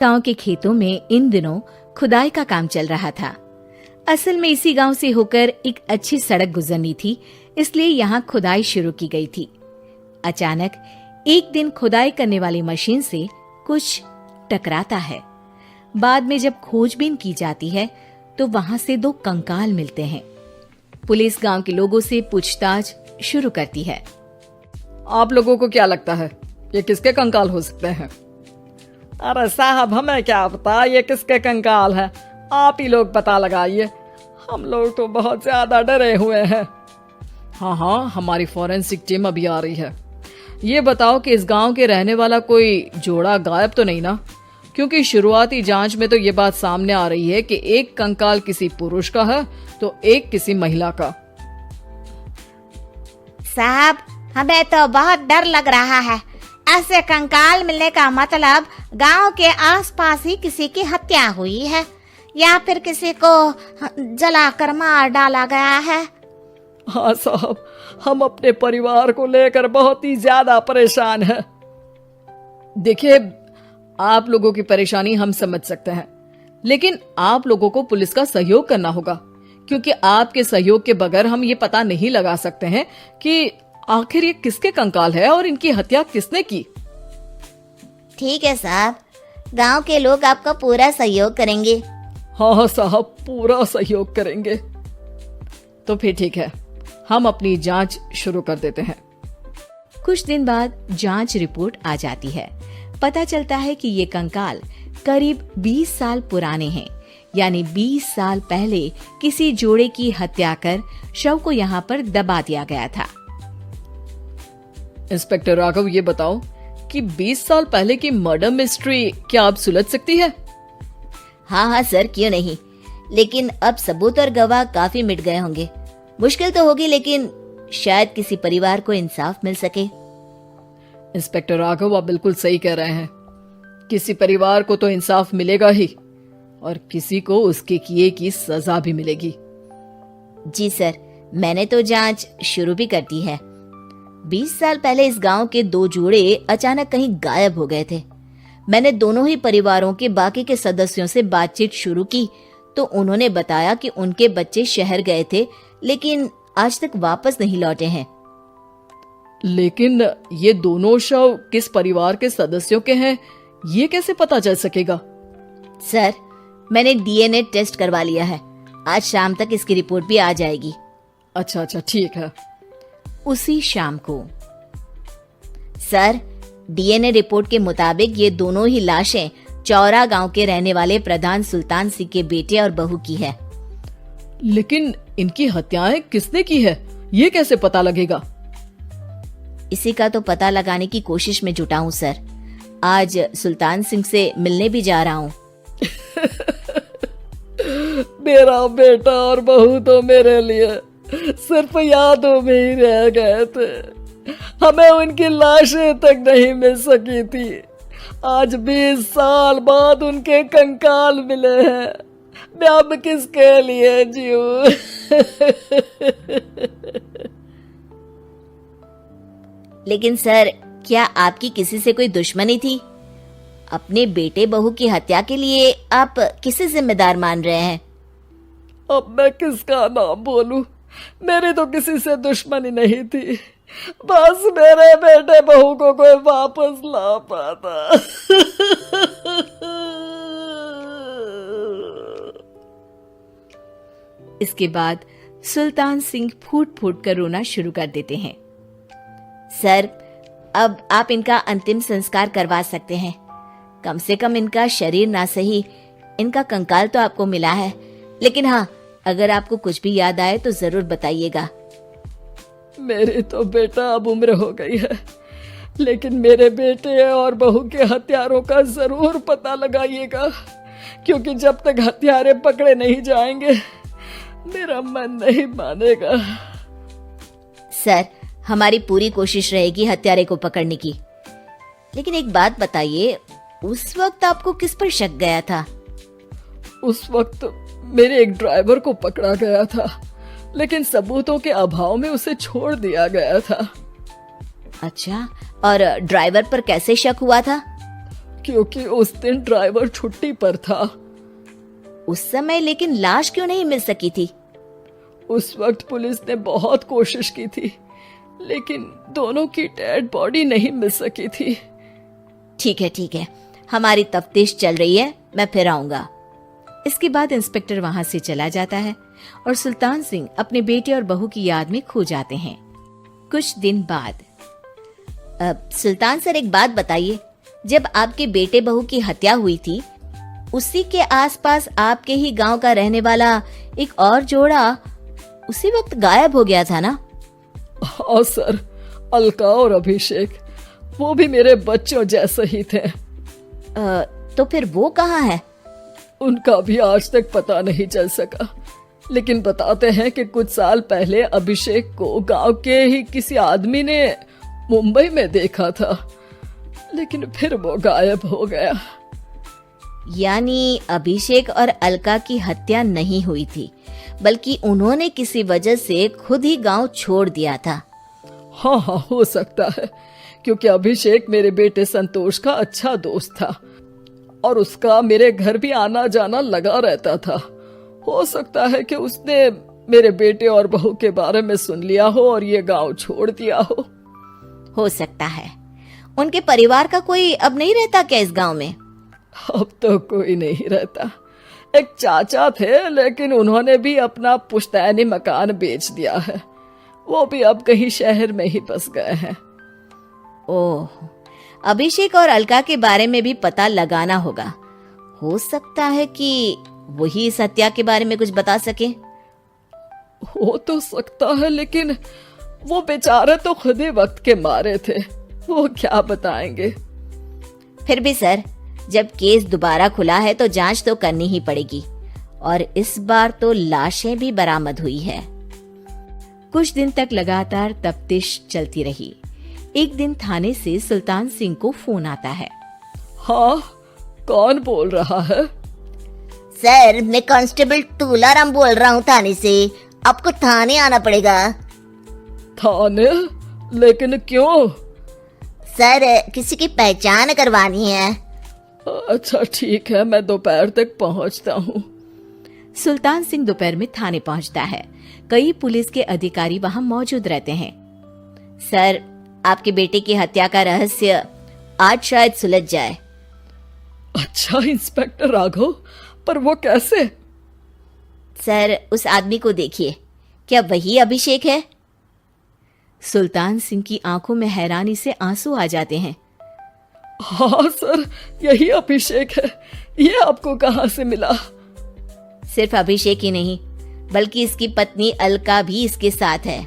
गांव के खेतों में इन दिनों खुदाई का काम चल रहा था। असल में इसी गांव से होकर एक अच्छी सड़क गुजरनी थी, इसलिए यहाँ खुदाई शुरू की गई थी। अचानक एक दिन खुदाई करने वाली मशीन से कुछ टकराता है। बाद में जब खोजबीन की जाती है तो वहां से 2 कंकाल मिलते हैं। पुलिस गांव के लोगों से पूछताछ शुरू करती है। आप लोगों को क्या लगता है ये किसके कंकाल हो सकते हैं? अरे साहब, हमें क्या पता ये किसके कंकाल है, आप ही लोग पता लगाइए। हम लोग तो बहुत ज्यादा डरे हुए हैं। हाँ, हमारी फॉरेंसिक टीम अभी आ रही है। ये बताओ कि इस गांव के रहने वाला कोई जोड़ा गायब तो नहीं ना? क्योंकि शुरुआती जांच में तो ये बात सामने आ रही है कि एक कंकाल किसी पुरुष का है तो एक किसी महिला का। साहब, हमें तो बहुत डर लग रहा है। ऐसे कंकाल मिलने का मतलब गांव के आसपास ही किसी की हत्या हुई है या फिर किसी को जलाकर मार डाला गया है। हाँ साहब, हम अपने परिवार को लेकर बहुत ही ज्यादा परेशान हैं। देखिए, आप लोगों की परेशानी हम समझ सकते हैं, लेकिन आप लोगों को पुलिस का सहयोग करना होगा, क्योंकि आपके सहयोग के बगैर हम ये पता नहीं लगा सकते हैं कि आखिर ये किसके कंकाल है और इनकी हत्या किसने की। ठीक है साहब, गांव के लोग आपका पूरा सहयोग करेंगे। हाँ साहब, पूरा सहयोग करेंगे। तो फिर ठीक है, हम अपनी जांच शुरू कर देते हैं। कुछ दिन बाद जांच रिपोर्ट आ जाती है। पता चलता है कि ये कंकाल करीब 20 साल पुराने हैं, यानी 20 साल पहले किसी जोड़े की हत्या कर शव को यहाँ पर दबा दिया गया था। इंस्पेक्टर राघव, ये बताओ कि 20 साल पहले की मर्डर मिस्ट्री क्या आप सुलझ सकती है? हाँ सर, क्यों नहीं, लेकिन अब सबूत और गवाह काफी मिट गए होंगे। मुश्किल तो होगी, लेकिन शायद किसी परिवार को इंसाफ मिल सके। इंस्पेक्टर राघव, आप बिल्कुल सही कह रहे हैं। किसी परिवार को तो इंसाफ मिलेगा ही और किसी को उसके किए की सजा भी मिलेगी। जी सर, मैंने तो जांच शुरू भी कर दी है। 20 साल पहले इस गांव के 2 जोड़े अचानक कहीं गायब हो गए थे। मैंने दोनों ही परिवारों के बाकी के सदस्यों से बातचीत शुरू की तो उन्होंने बताया कि उनके बच्चे शहर गए थे, लेकिन आज तक वापस नहीं लौटे हैं। लेकिन ये दोनों शव किस परिवार के सदस्यों के हैं, ये कैसे पता चल सकेगा? सर, मैंने डीएनए टेस्ट करवा लिया है। आज शाम तक इसकी रिपोर्ट भी आ जाएगी। अच्छा, ठीक है। उसी शाम को सर, डीएनए रिपोर्ट के मुताबिक ये दोनों ही लाशें चौरा गांव के रहने वाले प्रधान सुल्तान सिंह के बेटे और बहू की है। लेकिन इनकी हत्याएं किसने की है, ये कैसे पता लगेगा? इसी का तो पता लगाने की कोशिश में जुटा हूँ सर। आज सुल्तान सिंह से मिलने भी जा रहा हूँ। मेरा बेटा और बहू तो मेरे लिए सिर्फ यादों में ही रह गए थे। हमें उनकी लाशें तक नहीं मिल सकी थी। आज 20 साल बाद उनके कंकाल मिले हैं। मैं अब किसके लिए जीऊं? लेकिन सर, क्या आपकी किसी से कोई दुश्मनी थी? अपने बेटे बहू की हत्या के लिए आप किसे जिम्मेदार मान रहे हैं? अब मैं किसका नाम बोलूं? मेरी तो किसी से दुश्मनी नहीं थी, बस मेरे बेटे बहू को कोई वापस ला पाता। इसके बाद सुल्तान सिंह फूट फूट कर रोना शुरू कर देते हैं। सर, अब आप इनका अंतिम संस्कार करवा सकते हैं। कम से कम इनका शरीर ना सही, इनका कंकाल तो आपको मिला है। लेकिन हाँ, अगर आपको कुछ भी याद आए तो जरूर बताइएगा। मेरी तो बेटा अब उम्र हो गई है, लेकिन मेरे बेटे और बहू के हत्यारों का जरूर पता लगाइएगा, क्योंकि जब तक हत्यारे पकड़े नहीं जाएंगे मेरा मन नहीं मानेगा। सर, हमारी पूरी कोशिश रहेगी हत्यारे को पकड़ने की। लेकिन एक बात बताइए, उस वक्त आपको किस पर शक गया था? उस वक्त मेरे एक ड्राइवर को पकड़ा गया था, लेकिन सबूतों के अभाव में उसे छोड़ दिया गया था। अच्छा, और ड्राइवर पर कैसे शक हुआ था? क्योंकि उस दिन ड्राइवर छुट्टी पर था। उस समय लेकिन लाश क्यों नहीं मिल सकी थी? उस वक्त पुलिस ने बहुत कोशिश की थी, लेकिन दोनों की डेड बॉडी नहीं मिल सकी थी। ठीक है, हमारी तफ्तीश चल रही है, मैं फिर आऊंगा। इसके बाद इंस्पेक्टर वहां से चला जाता है और सुल्तान सिंह अपने बेटे और बहू की याद में खो जाते हैं। कुछ दिन बाद सुल्तान सर, एक बात बताइए, जब आपके बेटे बहू की हत्या हुई थी, उसी के आसपास आपके ही गांव का रहने वाला एक और जोड़ा उसी वक्त गायब हो गया था ना? हाँ सर, अलका और अभिषेक, वो भी मेरे बच्चों जैसे ही थे। तो फिर वो कहाँ है? उनका भी आज तक पता नहीं चल सका, लेकिन बताते हैं कि कुछ साल पहले अभिषेक को गांव के ही किसी आदमी ने मुंबई में देखा था, लेकिन फिर वो गायब हो गया। यानी अभिषेक और अलका की हत्या नहीं हुई थी, बल्कि उन्होंने किसी वजह से खुद ही गांव छोड़ दिया था। हाँ, हो सकता है, क्योंकि अभिषेक मेरे बेटे संतोष का अच्छा दोस्त था और उसका मेरे घर भी आना जाना लगा रहता था। हो सकता है कि उसने मेरे बेटे और बहू के बारे में सुन लिया हो और ये गांव छोड़ दिया हो सकता है। उनके परिवार का कोई अब नहीं रहता क्या इस गांव में? अब तो कोई नहीं रहता। एक चाचा थे, लेकिन उन्होंने भी अपना पुश्तैनी मकान बेच दिया है। वो भी अब कहीं शहर में ही बस गए हैं। ओह, अभिषेक और अलका के बारे में भी पता लगाना होगा। हो सकता है कि वही इस हत्या के बारे में कुछ बता सके। हो तो सकता है, लेकिन वो बेचारे तो खुद ही वक्त के मारे थे, वो क्या बताएंगे। फिर भी सर, जब केस दोबारा खुला है तो जांच तो करनी ही पड़ेगी, और इस बार तो लाशें भी बरामद हुई है। कुछ दिन तक लगातार तफ्तीश चलती रही। एक दिन थाने से सुल्तान सिंह को फोन आता है। हाँ, कौन बोल रहा है? सर, मैं कांस्टेबल तुलाराम बोल रहा हूँ थाने से। आपको थाने आना पड़ेगा। थाने? लेकिन क्यों? सर, किसी की पहचान करवानी है। अच्छा ठीक है, मैं दोपहर तक पहुंचता हूँ। सुल्तान सिंह दोपहर में थाने पहुंचता है। कई पुलिस के अधिकारी वहां मौजूद रहते हैं। सर, आपके बेटे की हत्या का रहस्य आज शायद सुलझ जाए। अच्छा इंस्पेक्टर राघव, पर वो कैसे? सर, उस आदमी को देखिए, क्या वही अभिषेक है? सुल्तान सिंह की आंखों में हैरानी से आंसू आ जाते हैं। हाँ सर, यही अभिषेक है। ये आपको कहाँ से मिला? सिर्फ अभिषेक ही नहीं, बल्कि इसकी पत्नी अलका भी इसके साथ है।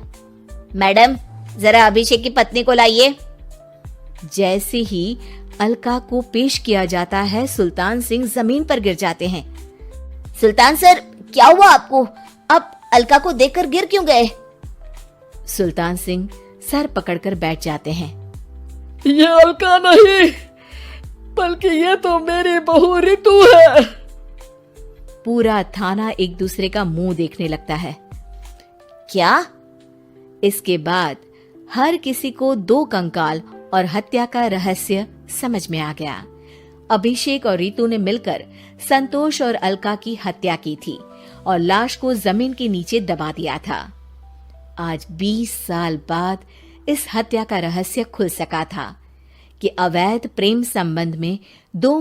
मैडम, जरा अभिषेक की पत्नी को लाइए। जैसे ही अलका को पेश किया जाता है, सुल्तान सिंह जमीन पर गिर जाते हैं। सुल्तान सर, क्या हुआ आपको? आप अलका को देखकर गिर क्यों गए? सुल्तान सिंह सर पकड़कर बैठ जाते हैं। ये अलका नहीं, बल्कि ये तो मेरी बहू रितु है। पूरा थाना एक दूसरे का मुंह देखने लगता है। क्या? इसके बाद हर किसी को दो कंकाल और हत्या का रहस्य समझ में आ गया। अभिषेक और रितु ने मिलकर संतोष और अलका की हत्या की थी और लाश को जमीन के नीचे दबा दिया था। आज 20 साल बाद इस हत्या का रहस्य खुल सका था कि अवैध प्रेम संबंध में दो